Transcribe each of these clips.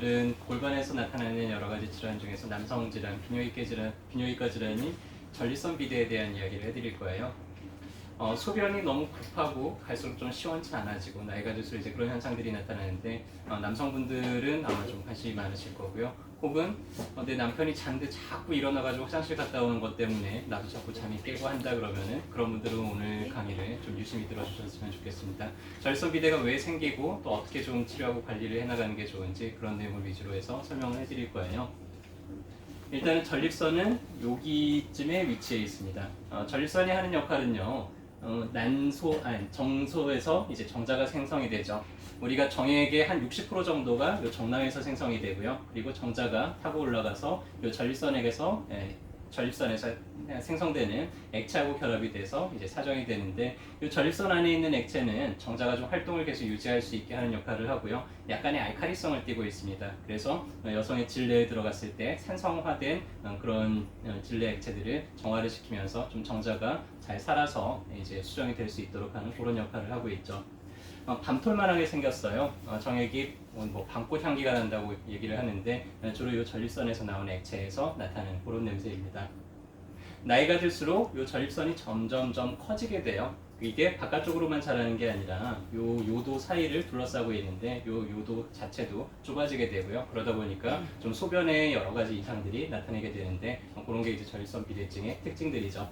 오늘은 골반에서 나타나는 여러 가지 질환 중에서 남성 질환, 비뇨기과 질환인 전립선 비대에 대한 이야기를 해드릴 거예요. 소변이 너무 급하고 갈수록 좀 시원치 않아지고 나이가 들수록 이제 그런 현상들이 나타나는데 남성분들은 아마 좀 관심이 많으실 거고요. 혹은 내 남편이 잔데 자꾸 일어나가지고 화장실 갔다 오는 것 때문에 나도 자꾸 잠이 깨고 한다 그러면은 그런 분들은 오늘 강의를 좀 유심히 들어주셨으면 좋겠습니다. 전립선 비대가 왜 생기고 또 어떻게 좀 치료하고 관리를 해나가는 게 좋은지 그런 내용을 위주로 해서 설명을 해드릴 거예요. 일단은 전립선은 여기쯤에 위치해 있습니다. 전립선이 하는 역할은요. 정소에서 이제 정자가 생성이 되죠. 우리가 정액의 한 60% 정도가 요 정낭에서 생성이 되고요. 그리고 정자가 타고 올라가서 요 전립선에서 생성되는 액체하고 결합이 돼서 이제 사정이 되는데 이 전립선 안에 있는 액체는 정자가 좀 활동을 계속 유지할 수 있게 하는 역할을 하고요. 약간의 알칼리성을 띠고 있습니다. 그래서 여성의 질내에 들어갔을 때 산성화된 그런 질내 액체들을 정화를 시키면서 좀 정자가 잘 살아서 이제 수정이 될 수 있도록 하는 그런 역할을 하고 있죠. 밤톨만하게 생겼어요. 정액이 뭐 밤꽃 향기가 난다고 얘기를 하는데 주로 이 전립선에서 나오는 액체에서 나타나는 그런 냄새입니다. 나이가 들수록 이 전립선이 점점점 커지게 돼요. 이게 바깥쪽으로만 자라는 게 아니라 요 요도 사이를 둘러싸고 있는데 요 요도 자체도 좁아지게 되고요. 그러다 보니까 좀 소변에 여러 가지 이상들이 나타나게 되는데 그런 게 이제 전립선 비대증의 특징들이죠.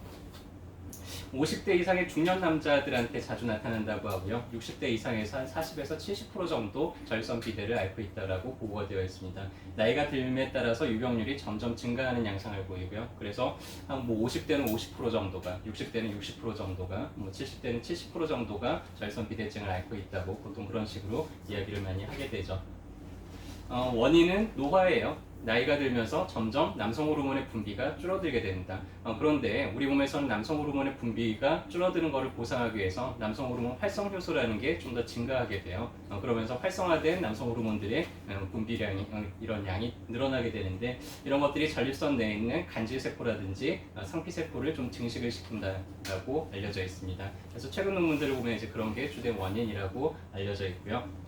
50대 이상의 중년 남자들한테 자주 나타난다고 하고요. 60대 이상에서 한 40에서 70% 정도 전립선 비대를 앓고 있다고 보고가 되어 있습니다. 나이가 들음에 따라서 유병률이 점점 증가하는 양상을 보이고요. 그래서 한 뭐 50대는 50% 정도가, 60대는 60% 정도가, 뭐 70대는 70% 정도가 전립선 비대증을 앓고 있다고 보통 그런 식으로 이야기를 많이 하게 되죠. 원인은 노화예요. 나이가 들면서 점점 남성 호르몬의 분비가 줄어들게 됩니다. 그런데 우리 몸에서는 남성 호르몬의 분비가 줄어드는 것을 보상하기 위해서 남성 호르몬 활성 효소라는 게 좀 더 증가하게 돼요. 그러면서 활성화된 남성 호르몬들의 분비량이 이런 양이 늘어나게 되는데 이런 것들이 전립선 내에 있는 간질세포라든지 상피세포를 좀 증식을 시킨다고 알려져 있습니다. 그래서 최근 논문들을 보면 이제 그런 게 주된 원인이라고 알려져 있고요.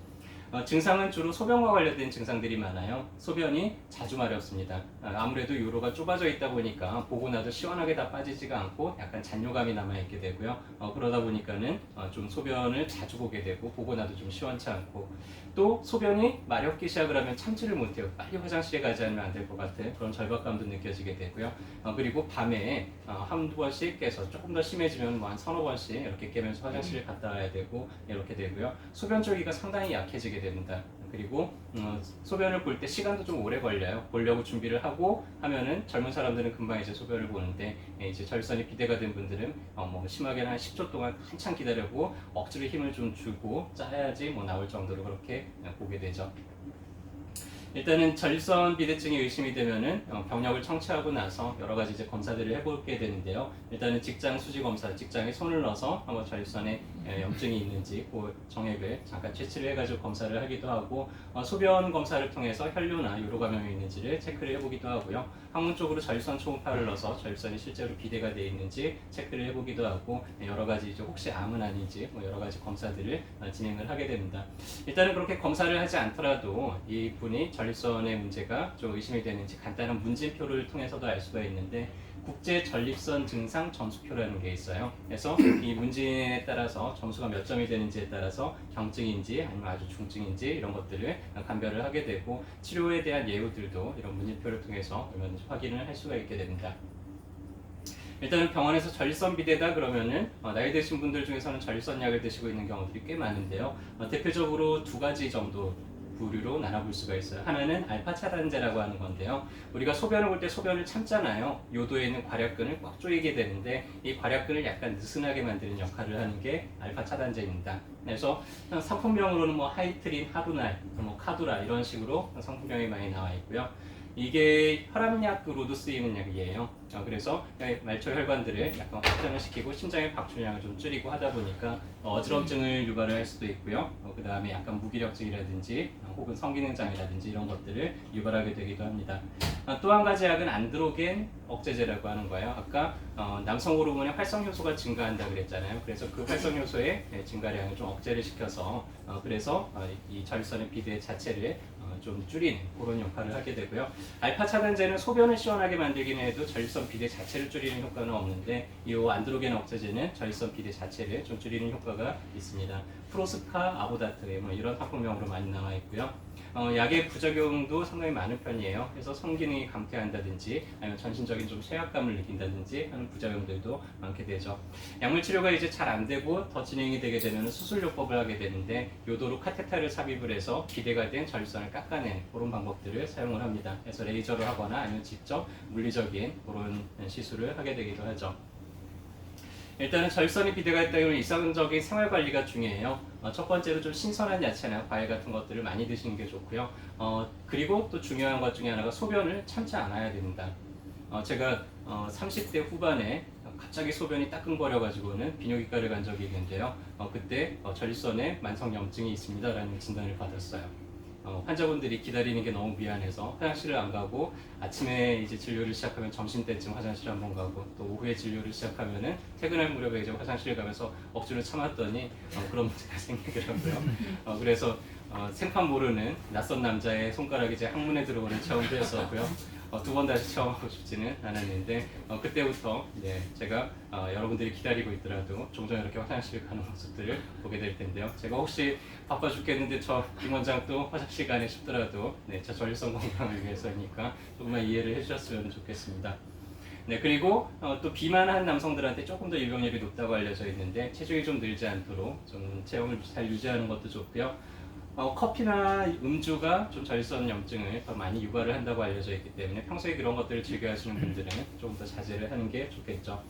증상은 주로 소변과 관련된 증상들이 많아요. 소변이 자주 마렵습니다. 아무래도 요로가 좁아져 있다 보니까 보고 나도 시원하게 다 빠지지가 않고 약간 잔뇨감이 남아있게 되고요. 그러다 보니까는 좀 소변을 자주 보게 되고 보고 나도 좀 시원치 않고 또 소변이 마렵기 시작을 하면 참지를 못해요. 빨리 화장실에 가지 않으면 안 될 것 같은 그런 절박감도 느껴지게 되고요. 그리고 밤에 한두 번씩 깨서 조금 더 심해지면 뭐 한 서너 번씩 이렇게 깨면서 화장실을 갔다 와야 되고 이렇게 되고요. 소변 쫄기가 상당히 약해지게 됩니다. 그리고 소변을 볼 때 시간도 좀 오래 걸려요. 보려고 준비를 하고 하면은 젊은 사람들은 금방 이제 소변을 보는데 이제 전립선이 비대가 된 분들은 뭐 심하게는 한 10초 동안 한참 기다려고 억지로 힘을 좀 주고 짜야지 뭐 나올 정도로 그렇게 보게 되죠. 일단은 전립선 비대증이 의심이 되면은 병력을 청취하고 나서 여러 가지 이제 검사들을 해보게 되는데요. 일단은 직장 수지 검사, 직장에 손을 넣어서 한번 전립선에 염증이 있는지 그 정액을 잠깐 채취를 해가지고 검사를 하기도 하고 소변 검사를 통해서 혈뇨나 요로 감염이 있는지를 체크를 해보기도 하고요. 항문 쪽으로 전립선 초음파를 넣어서 전립선이 실제로 비대가 되어 있는지 체크를 해보기도 하고 여러 가지 이제 혹시 암은 아닌지 뭐 여러 가지 검사들을 진행을 하게 됩니다. 일단은 그렇게 검사를 하지 않더라도 이 분이 전립선의 문제가 좀 의심이 되는지 간단한 문진표를 통해서도 알 수가 있는데 국제 전립선 증상 점수표라는 게 있어요. 그래서 이 문진에 따라서 점수가 몇 점이 되는지에 따라서 경증인지 아니면 아주 중증인지 이런 것들을 감별을 하게 되고 치료에 대한 예우들도 이런 문진표를 통해서 얼마든지 확인을 할 수가 있게 됩니다. 일단은 병원에서 전립선 비대다 그러면은 나이 드신 분들 중에서는 전립선 약을 드시고 있는 경우들이 꽤 많은데요. 대표적으로 두 가지 정도 부류로 나눠볼 수가 있어요. 하나는 알파 차단제라고 하는 건데요. 우리가 소변을 볼 때 소변을 참잖아요. 요도에 있는 괄약근을 꽉 조이게 되는데 이 괄약근을 약간 느슨하게 만드는 역할을 하는 게 알파 차단제입니다. 그래서 상품명으로는 뭐 하이트린, 하루날, 뭐 카두라 이런 식으로 상품명이 많이 나와 있고요. 이게 혈압약으로도 쓰이는 약이에요. 그래서 말초 혈관들을 약간 확장을 시키고 심장의 박출량을 좀 줄이고 하다 보니까 어지럼증을 유발을 할 수도 있고요. 그 다음에 약간 무기력증이라든지 혹은 성기능장애라든지 이런 것들을 유발하게 되기도 합니다. 또 한 가지 약은 안드로겐 억제제라고 하는 거예요. 아까 남성 호르몬의 활성 효소가 증가한다 그랬잖아요. 그래서 그 활성 효소의 증가량을 좀 억제를 시켜서 그래서 이 전립선의 비대 자체를 좀 줄이는 그런 역할을 하게 되고요. 알파 차단제는 소변을 시원하게 만들긴 해도 전립선 비대 자체를 줄이는 효과는 없는데 이 안드로겐 억제제는 전립선 비대 자체를 좀 줄이는 효과가 있습니다. 프로스카, 아보다트 뭐 이런 학품명으로 많이 나와 있고요. 약의 부작용도 상당히 많은 편이에요. 그래서 성기능이 감퇴한다든지 아니면 전신적인 좀 쇠약감을 느낀다든지 하는 부작용들도 많게 되죠. 약물 치료가 이제 잘 안 되고 더 진행이 되게 되면 수술요법을 하게 되는데 요도로 카테터를 삽입을 해서 비대가 된 전립선을 깎아내는 그런 방법들을 사용을 합니다. 그래서 레이저를 하거나 아니면 직접 물리적인 그런 시술을 하게 되기도 하죠. 일단은 전립선이 비대가 있다 보면 일상적인 생활 관리가 중요해요. 첫 번째로 좀 신선한 야채나 과일 같은 것들을 많이 드시는 게 좋고요. 그리고 또 중요한 것 중에 하나가 소변을 참지 않아야 됩니다. 제가 30대 후반에 갑자기 소변이 따끔거려가지고는 비뇨기과를 간 적이 있는데요. 그때 전립선에 만성염증이 있습니다라는 진단을 받았어요. 환자분들이 기다리는 게 너무 미안해서 화장실을 안 가고 아침에 이제 진료를 시작하면 점심때쯤 화장실 한번 가고 또 오후에 진료를 시작하면은 퇴근할 무렵에 이제 화장실을 가면서 억지로 참았더니 그런 문제가 생기더라고요. 그래서 생판 모르는 낯선 남자의 손가락이 이제 항문에 들어오는 체험도 했었고요. 두 번 다시 체험하고 싶지는 않았는데 그때부터 이제 제가 여러분들이 기다리고 있더라도 종종 이렇게 화장실 가는 모습들을 보게 될 텐데요. 제가 혹시 바빠 죽겠는데 저 김 원장도 화장실 가네 싶더라도 제 전립선 건강을 위해서니까 조금만 이해를 해주셨으면 좋겠습니다. 네, 그리고 또 비만한 남성들한테 조금 더 유병률이 높다고 알려져 있는데 체중이 좀 늘지 않도록 좀 체형을 잘 유지하는 것도 좋고요. 커피나 음주가 좀 전립선 염증을 더 많이 유발을 한다고 알려져 있기 때문에 평소에 그런 것들을 즐겨 하시는 분들은 조금 더 자제를 하는 게 좋겠죠.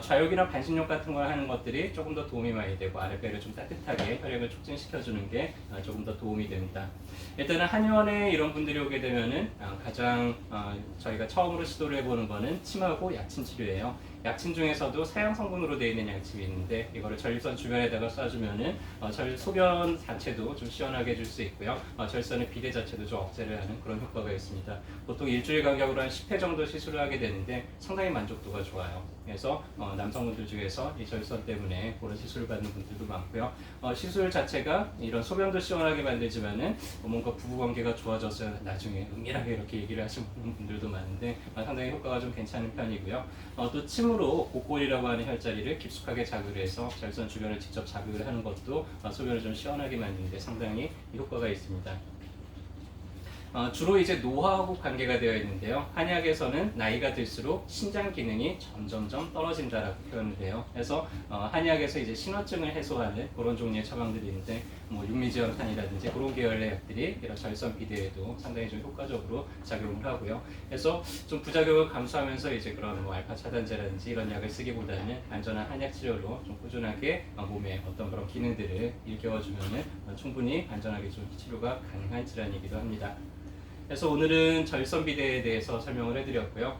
좌욕이나 반신욕 같은 걸 하는 것들이 조금 더 도움이 많이 되고 아랫배를 좀 따뜻하게 혈액을 촉진시켜주는 게 조금 더 도움이 됩니다. 일단은 한의원에 이런 분들이 오게 되면은 가장 저희가 처음으로 시도를 해보는 거는 침하고 약침 치료예요. 약침 중에서도 사양 성분으로 되어 있는 약침이 있는데 이거를 전립선 주변에다가 쏴주면은 소변 자체도 좀 시원하게 해줄 수 있고요. 전립선의 비대 자체도 좀 억제를 하는 그런 효과가 있습니다. 보통 일주일 간격으로 한 10회 정도 시술을 하게 되는데 상당히 만족도가 좋아요. 그래서 남성분들 중에서 이 전립선 때문에 그런 시술을 받는 분들도 많고요. 시술 자체가 이런 소변도 시원하게 만들지만은 뭔가 부부관계가 좋아져서 나중에 은밀하게 이렇게 얘기를 하시는 분들도 많은데 상당히 효과가 좀 괜찮은 편이고요. 또 침으로 곡골이라고 하는 혈자리를 깊숙하게 자극을 해서 전립선 주변을 직접 자극을 하는 것도 소변을 좀 시원하게 만드는 데 상당히 효과가 있습니다. 주로 이제 노화하고 관계가 되어 있는데요. 한의학에서는 나이가 들수록 신장 기능이 점점점 떨어진다라고 표현을 해요. 그래서 한의학에서 이제 신화증을 해소하는 그런 종류의 처방들이 있는데 육미지원탄이라든지 그런 계열의 약들이 이런 전립선 비대에도 상당히 좀 효과적으로 작용을 하고요. 그래서 좀 부작용을 감수하면서 이제 그런 알파 차단제라든지 이런 약을 쓰기보다는 안전한 한약 치료로 좀 꾸준하게 몸에 어떤 그런 기능들을 일깨워주면은 충분히 안전하게 좀 치료가 가능한 질환이기도 합니다. 그래서 오늘은 전립선 비대에 대해서 설명을 해드렸고요.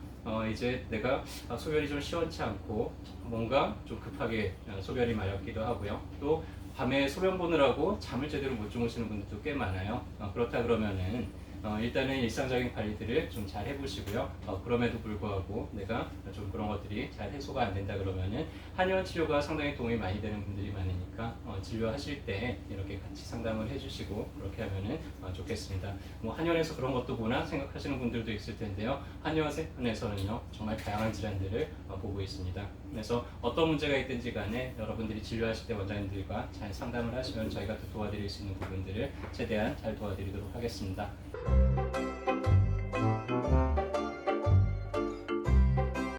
이제 내가 소변이 좀 시원치 않고 뭔가 좀 급하게 소변이 마렵기도 하고요. 또 밤에 소변 보느라고 잠을 제대로 못 주무시는 분들도 꽤 많아요. 그렇다 그러면은 일단은 일상적인 관리들을 좀 잘 해보시고요. 그럼에도 불구하고 내가 좀 그런 것들이 잘 해소가 안 된다 그러면은 한의원 치료가 상당히 도움이 많이 되는 분들이 많으니까 진료하실 때 이렇게 같이 상담을 해주시고 그렇게 하면은 좋겠습니다. 한의원에서 그런 것도 보나 생각하시는 분들도 있을 텐데요. 한의원에서는요 정말 다양한 질환들을 보고 있습니다. 그래서 어떤 문제가 있든지 간에 여러분들이 진료하실 때 원장님들과 잘 상담을 하시면 저희가 또 도와드릴 수 있는 부분들을 최대한 잘 도와드리도록 하겠습니다.